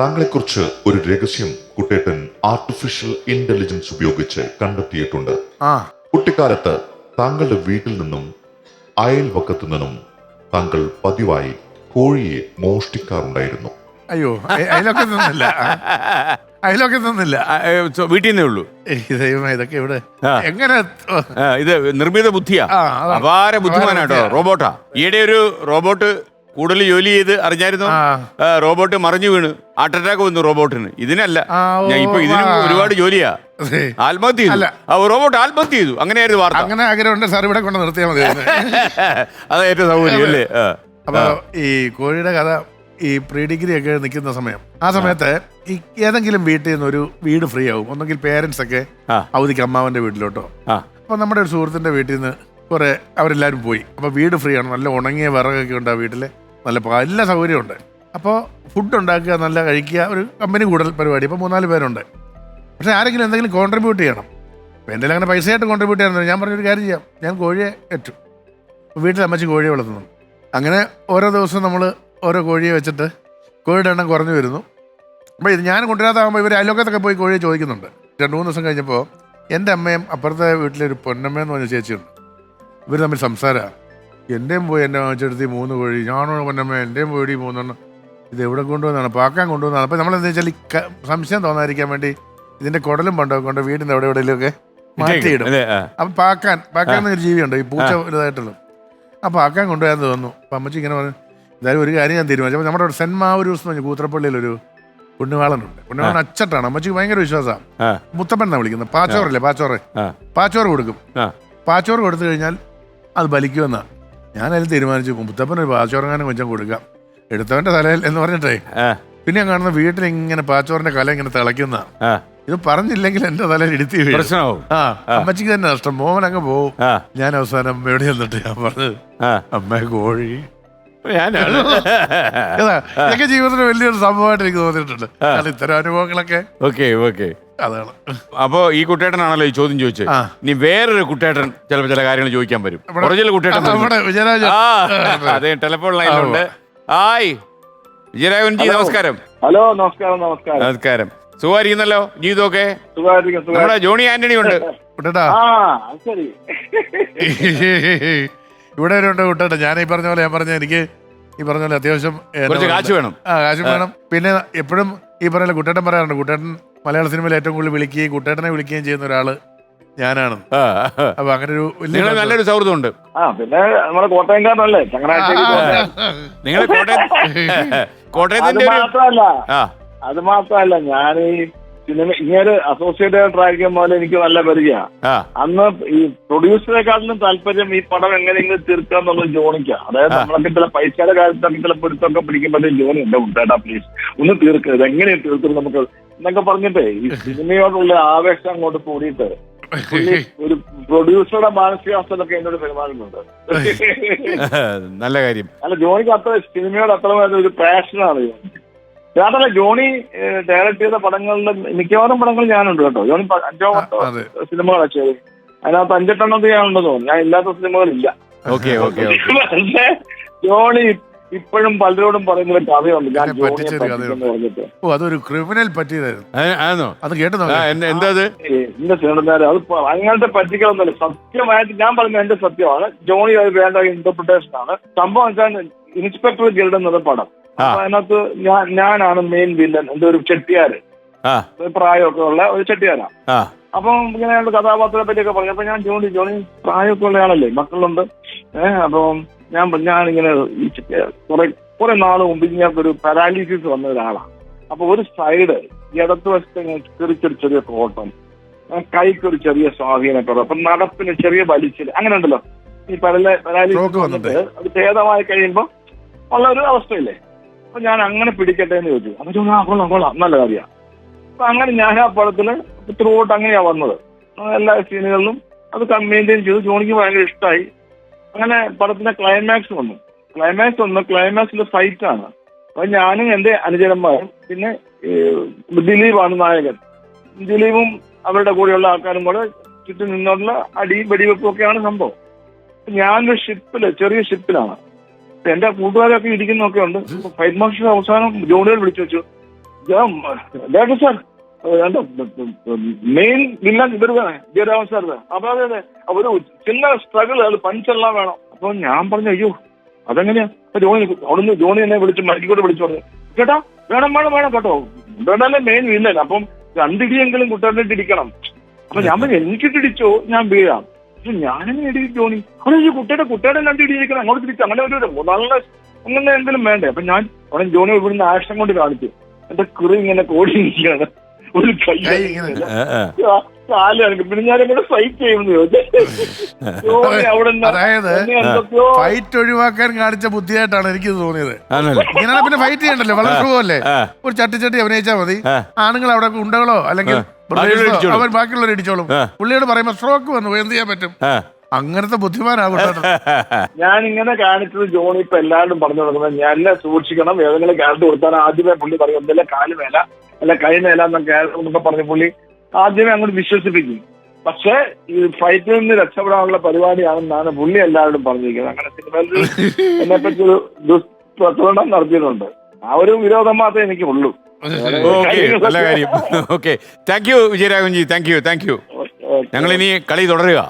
താങ്കളെക്കുറിച്ച് ഒരു രഹസ്യം കുട്ടേട്ടൻ artificial intelligence ഉപയോഗിച്ച് കണ്ടെത്തിയിട്ടുണ്ട്. കുട്ടിക്കാലത്ത് താങ്കളുടെ വീട്ടിൽ നിന്നും അയൽവക്കത്തു നിന്നും താങ്കൾ പതിവായി കോഴിയെ മോഷ്ടിക്കാറുണ്ടായിരുന്നു. അയ്യോ, അതിലൊക്കെ നിന്നില്ല, അതിലൊക്കെ നിന്നില്ല, വീട്ടിൽ നിന്നേ ഉള്ളൂ. ദൈവമേ, ഇതൊക്കെ ഇവിടെ എങ്ങനെ? ഇത് നിർമ്മിത ബുദ്ധിയാ, അപാര ബുദ്ധിമാനാട്ടോ. റോബോട്ടാ. ഈയിടെ ഒരു റോബോട്ട് കൂടുതൽ ജോലി ചെയ്ത് അറിഞ്ഞായിരുന്നു. റോബോട്ട് മറിഞ്ഞു വീണ് ഹാർട്ട് അറ്റാക്ക് വന്നു റോബോട്ടിന്. ഇതിനല്ല, ഇപ്പൊ ഇതിനും ഒരുപാട് ജോലിയാ. ആത്മഹത്യ ചെയ്തു റോബോട്ട്, ആത്മഹത്യ ചെയ്തു. അങ്ങനെയായിരുന്നു വാർത്ത. അങ്ങനെ ആഗ്രഹമുണ്ട് സാർ, ഇവിടെ കൊണ്ട് നിർത്തിയാൽ മതി. അതാ ഏറ്റവും സൗകര്യം അല്ലേ? അപ്പൊ ഈ കോഴിയുടെ കഥ, ഈ പ്രീ ഡിഗ്രി ഒക്കെ നിൽക്കുന്ന സമയം, ആ സമയത്ത് ഈ ഏതെങ്കിലും വീട്ടിൽ നിന്ന് ഒരു വീട് ഫ്രീ ആവും. ഒന്നെങ്കിൽ പേരൻസ് ഒക്കെ അവധിക്ക് അമ്മാവന്റെ വീട്ടിലോട്ടോ. അപ്പൊ നമ്മുടെ ഒരു സുഹൃത്തിന്റെ വീട്ടിൽ നിന്ന് കുറെ അവരെല്ലാവരും പോയി. അപ്പൊ വീട് ഫ്രീ ആണ്, നല്ല ഉണങ്ങിയ വിറകൊക്കെ ഉണ്ട് ആ വീട്ടില്, നല്ല എല്ലാ സൗകര്യമുണ്ട്. അപ്പോൾ ഫുഡ് ഉണ്ടാക്കുക, നല്ല കഴിക്കുക, ഒരു കമ്പനി കൂടൽ പരിപാടി. ഇപ്പോൾ 3-4 പേരുണ്ട്. പക്ഷേ ആരെങ്കിലും എന്തെങ്കിലും കോൺട്രിബ്യൂട്ട് ചെയ്യണം. അപ്പോൾ എന്തെങ്കിലും അങ്ങനെ പൈസയായിട്ട് കോൺട്രിബ്യൂട്ട് ചെയ്യാൻ ഞാൻ പറഞ്ഞൊരു കാര്യം ചെയ്യാം, ഞാൻ കോഴിയെ ഏറ്റു. അപ്പോൾ വീട്ടിൽ അമ്മച്ചി കോഴിയെ വളർത്തുന്നു. അങ്ങനെ ഓരോ ദിവസവും നമ്മൾ ഓരോ കോഴിയെ വെച്ചിട്ട് കോഴിയുടെ എണ്ണം കുറഞ്ഞു വരുന്നു. അപ്പോൾ ഇത് ഞാൻ കൊണ്ടുവരാതാകുമ്പോൾ ഇവർ അയൽവക്കത്തൊക്കെ പോയി കോഴിയെ ചോദിക്കുന്നുണ്ട്. 2-3 ദിവസം കഴിഞ്ഞപ്പോൾ എൻ്റെ അമ്മയും അപ്പുറത്തെ വീട്ടിലെ ഒരു പൊന്നമ്മയെന്ന് പറഞ്ഞ ചേച്ചിയുണ്ട്. ഇവർ തമ്മിൽ സംസാരമാണ്. എൻ്റെയും പോയി എൻ്റെ വാങ്ങിച്ചെടുത്ത് 3 കോഴി, ഞാനോ പൊന്നമ്മ എൻ്റെയും പോയി 3 ഇത് എവിടെ കൊണ്ടുവന്നാണ്? പാക്കാൻ കൊണ്ടുവന്നാണ്. അപ്പോൾ നമ്മളെന്താ വെച്ചാൽ ഈ സംശയം തോന്നാതിരിക്കാൻ വേണ്ടി ഇതിൻ്റെ കുടലും പണ്ടൊക്കെ കൊണ്ട് വീടിൻ്റെ അവിടെ എവിടെയെങ്കിലുമൊക്കെ മാറ്റിയിടും. അപ്പം പാക്കാൻ ഒരു ജീവിയുണ്ട്, ഈ പൂച്ച ഇതായിട്ടുള്ളത്. ആ പാക്കാൻ കൊണ്ടുപോയാന്ന് തോന്നുന്നു. അപ്പം അമ്മച്ചി ഇങ്ങനെ പറഞ്ഞു, എന്തായാലും ഒരു കാര്യം ഞാൻ തീരുമാനിച്ചു. അപ്പോൾ നമ്മുടെ സെൻറ്റ് മാവൂരൂസ് എന്ന് പറഞ്ഞ കൂത്രപ്പള്ളിയിലൊരു പുണ്യവാളനുണ്ട്. പുണ്യവാളൻ അച്ചട്ടാണ്. അമ്മച്ചിക്ക് ഭയങ്കര വിശ്വാസമാണ്. മുത്തപ്പൻ എന്നാണ് വിളിക്കുന്നത്. പാച്ചോറല്ലേ, പാച്ചോറ് കൊടുക്കും. പാച്ചോറ് കൊടുത്തു കഴിഞ്ഞാൽ അത് ബലിക്കുമെന്നാണ്. ഞാനതിൽ തീരുമാനിച്ചു, മുത്തപ്പനൊരു പാച്ചോറങ്ങാനും കൊഞ്ചം കൊടുക്കാം, എടുത്തവന്റെ തലയിൽ എന്ന് പറഞ്ഞിട്ടേ. പിന്നെ ഞാൻ കാണുന്ന വീട്ടിൽ ഇങ്ങനെ പാച്ചോറിന്റെ കല ഇങ്ങനെ തിളയ്ക്കുന്ന. ഇത് പറഞ്ഞില്ലെങ്കിൽ എന്റെ തലയിൽ ഇടുത്തി വീഴും. അമ്മച്ചിക്ക് തന്നെ നഷ്ടം. മോഹൻ അങ്ങ് പോവും. ഞാൻ അവസാനം അമ്മയോട് ചെന്നിട്ട് ഞാൻ പറഞ്ഞത്, അമ്മ കോഴി ഇതൊക്കെ ജീവിതത്തിൽ വലിയൊരു സംഭവമായിട്ട് എനിക്ക് തോന്നിയിട്ടുണ്ട്. ഇത്തരം അനുഭവങ്ങളൊക്കെ അതാണ്. അപ്പൊ ഈ കുട്ടേട്ടനാണല്ലോ ഈ ചോദ്യം ചോദിച്ചത്. ഇനി വേറൊരു കുട്ടേട്ടൻ ചിലപ്പോ ചില കാര്യങ്ങൾ ചോദിക്കാൻ വരും. ഒറിജിനൽ കുട്ടേട്ടൻ അതെ, ടെലിഫോൺ ലൈനിലുണ്ട്. ഹായ് വിജയരാഘവൻജി, നമസ്കാരം. ഹലോ, നമസ്കാരം. നമസ്കാരം. സുഖമായിരിക്കുന്നല്ലോ? ജീവിതമൊക്കെ നമ്മുടെ ജോണി ആന്റണി ഉണ്ട്. കുട്ടേട്ടാ ഇവിടെ ഉണ്ട് കുട്ടേട്ടാ. ഞാൻ ഈ പറഞ്ഞ പോലെ എനിക്ക് ഈ പറഞ്ഞ പോലെ അത്യാവശ്യം കാശ് വേണം. കാശും വേണം. പിന്നെ എപ്പോഴും ഈ പറഞ്ഞ കുട്ടേട്ടൻ പറയാറുണ്ട്, കുട്ടേട്ടൻ മലയാള സിനിമയിൽ ഏറ്റവും കൂടുതൽ വിളിക്കുകയും കുട്ടേട്ടനെ വിളിക്കുകയും ചെയ്യുന്ന ഒരാള് ഞാനാണ്. അപ്പൊ അങ്ങനെ ഒരു നല്ലൊരു സൗഹൃദം ഉണ്ട്. പിന്നെ നമ്മുടെ കോട്ടയംകാരനല്ലേ, ചങ്ങനാശ്ശേരി. നിങ്ങൾ കോട്ടയത്തിന്റെ അത് മാത്രല്ല, ഞാൻ ഈ സിനിമ ഇങ്ങനെ അസോസിയേറ്റ് ഡയറക്ടർ ആയിരിക്കുമ്പോൾ എനിക്ക് നല്ല പരിചയമാണ്. അന്ന് ഈ പ്രൊഡ്യൂസറെക്കാട്ടിലും താല്പര്യം ഈ പടം എങ്ങനെയെങ്കിലും തീർക്കാന്നുള്ളത് ജോണിക്കാണ്. അതായത് നമ്മളൊക്കെ ചില പൈസയുടെ കാര്യത്തൊക്കെ ചില പിടുത്തൊക്കെ പിടിക്കുമ്പോഴത്തേക്കും ജോണി ഉണ്ട്, കുട്ടേട്ടാ പ്ലീസ് ഒന്ന് തീർക്കരുത്, എങ്ങനെ തീർക്കും നമുക്ക് എന്നൊക്കെ പറഞ്ഞിട്ടേ ഈ സിനിമയോടുള്ള ആവേശം അങ്ങോട്ട് കൂടിയിട്ട് ഒരു പ്രൊഡ്യൂസറുടെ മാനസികാവസ്ഥയിലൊക്കെ എന്നോട് പെരുമാറുന്നുണ്ട്. നല്ല കാര്യം. അല്ല, ജോണിക്ക് അത്ര സിനിമയോട് അത്ര ഒരു പാഷനാണ്. അതല്ല, ജോണി ഡയറക്ട് ചെയ്ത പടങ്ങളുടെ മിക്കവാറും പടങ്ങൾ ഞാനുണ്ട് കേട്ടോ. ജോണി 5-10 സിനിമകളാണ് ചെയ്തത്. അതിനകത്ത് 5-8 ഞാനുണ്ടെന്ന് തോന്നുന്നു. ഞാൻ ഇല്ലാത്ത സിനിമകളില്ല. പക്ഷേ ജോണി ഇപ്പോഴും പലരോടും പറയുന്ന കഥയുണ്ട്. ഞാൻ പറഞ്ഞിട്ട് അതൊരു ക്രിമിനൽ പറ്റിയതായിരുന്നു. അത് കേട്ടോ എന്റെ സിനിമ അത് അങ്ങനത്തെ പറ്റിക്കലൊന്നുമല്ല. സത്യമായിട്ട് ഞാൻ പറഞ്ഞ എന്റെ സത്യമാണ്. ജോണി അത് വേണ്ട ഇന്റർപ്രിട്ടേഷൻ ആണ്. സംഭവം വെച്ചാൽ ഇൻസ്പെക്ടർ ഗിൽഡ് എന്നത് പടം. അപ്പൊ അതിനകത്ത് ഞാനാണ് മെയിൻ വില്ലൻ. എന്റെ ഒരു ചെട്ടിയാര്, പ്രായമൊക്കെ ഉള്ള ഒരു ചെട്ടിയാരാണ്. അപ്പം ഇങ്ങനെയുള്ള കഥാപാത്രത്തെ പറ്റിയൊക്കെ പറഞ്ഞു. അപ്പൊ ഞാൻ ജോണി പ്രായമൊക്കെ ഉള്ള ആളല്ലേ, മക്കളുണ്ട്. അപ്പം ഞാനിങ്ങനെ കുറെ നാള് മുമ്പ് ഇങ്ങനൊരു പാരാലിസിസ് വന്ന ഒരാളാണ്. അപ്പൊ ഒരു സൈഡ് ഇടത്ത് വശത്ത് ചെറിയ കോട്ടം, കൈക്കൊരു ചെറിയ സ്വാധീനക്കുറവ്, അപ്പൊ നടപ്പിന് ചെറിയ വലിച്ചില്, അങ്ങനെ ഉണ്ടല്ലോ. ഈ പാരാലിസിസ് അത് ഭേദമായി കഴിയുമ്പോ ഉള്ള ഒരു അവസ്ഥയില്ലേ. അപ്പൊ ഞാൻ അങ്ങനെ പിടിക്കട്ടെ എന്ന് ചോദിച്ചു. അപ്പൊ കൊള്ളാം നല്ല കാര്യമാണ്. അപ്പൊ അങ്ങനെ ഞാൻ ആ പടത്തില് ത്രൂ ഔട്ട് അങ്ങനെയാ വന്നത്. എല്ലാ സീനുകളിലും അത് മെയിൻറ്റെയിൻ ചെയ്തു. ജോണിക്ക് ഭയങ്കര ഇഷ്ടമായി. അങ്ങനെ പടത്തിന്റെ ക്ലൈമാക്സ് വന്നു. ക്ലൈമാക്സിലെ ഫൈറ്റാണ്. അപ്പൊ ഞാനും എന്റെ അനുചരന്മാരും പിന്നെ ദിലീപാണ് നായകൻ. ദിലീപും അവരുടെ കൂടെയുള്ള ആൾക്കാരും കൂടെ ചുറ്റും നിന്നുള്ള അടിയും വെടിവെപ്പും ഒക്കെയാണ് സംഭവം. ഞാനൊരു ചെറിയ ഷിപ്പിലാണ്. എന്റെ കൂട്ടുകാരൊക്കെ ഇരിക്കുന്നൊക്കെ ഉണ്ട്. ഫൈറ്റ് മാസ്റ്റർ അവസാനം ജോണികൾ വിളിച്ചു വെച്ചു, ഡയറക്ടർ സാർ മെയിൻ വില്ലൻ ഇവരുതാണ് ജയരാമൻ സാർ. അപ്പൊ അതെ ഒരു ചിന്ന സ്ട്രഗിൾ അത് പഞ്ചെല്ലാം വേണം. അപ്പൊ ഞാൻ പറഞ്ഞു അയ്യോ അതെങ്ങനെയാ? ജോണി എന്നെ വിളിച്ചു മരിക്കൂടെ വിളിച്ചു പറഞ്ഞു കേട്ടോ വേണം കേട്ടോ കുട്ടേട്ടല്ലേ മെയിൻ വില്ലൻ. അപ്പം 2 ഇടിയെങ്കിലും കുട്ടേട്ടനിട്ട് ഇടിക്കണം. അപ്പൊ ഞാൻ പറഞ്ഞു എനിക്കിട്ടിടിച്ചോ ഞാൻ വീഴാം. പക്ഷെ ഞാനെങ്ങനെ ഇടിക്കും ജോണി? ഈ കുട്ടേട്ടൻ 2 ഇടിയിരിക്കണം അങ്ങോട്ട് തിരിച്ചു അങ്ങനെ ഒരു 3 അങ്ങനെ എന്തെങ്കിലും വേണ്ടേ? അപ്പൊ ഞാൻ അവിടെ ജോണി ഇവിടുന്ന് ആക്ഷൻ കൊണ്ട് കാണിച്ചു. എന്റെ കുറി ഇങ്ങനെ കോടിയിരിക്കുകയാണ്. ഒരു കൈ കാലാണ്. പിന്നെ ഞാൻ എങ്ങനെ ഫൈറ്റ് ചെയ്യുമെന്ന് അതായത് ഫൈറ്റ് ഒഴിവാക്കാൻ കാണിച്ച ബുദ്ധിയായിട്ടാണ് എനിക്ക് തോന്നിയത്. ഇങ്ങനെ പിന്നെ ഫൈറ്റ് ചെയ്യണ്ടല്ലോ, വളരെ സുഖമല്ലേ. ഒരു ചട്ടി അഭിനയിച്ചാൽ മതി. ആണുങ്ങൾ അവിടെ ഉണ്ടകളോ അല്ലെങ്കിൽ അവൻ ബാക്കിയുള്ളവർ ഇടിച്ചോളും. പുള്ളിയോട് പറയുമ്പോ സ്ട്രോക്ക് വന്നു എന്ത് ചെയ്യാൻ പറ്റും? അങ്ങനത്തെ ബുദ്ധിമാനാകും. ഞാൻ ഇങ്ങനെ കാണിച്ചത് ജോണി ഇപ്പൊ എല്ലാവരും പറഞ്ഞു കൊടുക്കുന്നത് ഞാൻ എന്നെ സൂക്ഷിക്കണം. ഏതെങ്കിലും ക്യാരക്ടർ കൊടുത്താൽ ആദ്യമേ പുള്ളി പറയും എന്തെല്ലാം കാല് മേല അല്ല കൈ മേല എന്ന ക്യാരക്ടർ പറഞ്ഞ പുള്ളി ആദ്യമേ അങ്ങോട്ട് വിശ്വസിപ്പിക്കും. പക്ഷെ ഈ ഫൈറ്റിൽ നിന്ന് രക്ഷപ്പെടാനുള്ള പരിപാടിയാണെന്നാണ് പുള്ളി എല്ലാവരോടും പറഞ്ഞിരിക്കുന്നത്. അങ്ങനെ സിനിമയിൽ എന്നെ പറ്റി ഒരു ദുഷ്പ്രചരണം നടത്തിയിട്ടുണ്ട്. ആ ഒരു വിരോധം മാത്രമേ എനിക്ക് ഉള്ളൂ. നല്ല കാര്യം. ഓക്കെ, താങ്ക് യു വിജയരാഘവൻജി. Thank you. ഞങ്ങൾ ഇനി കളി തുടരുക.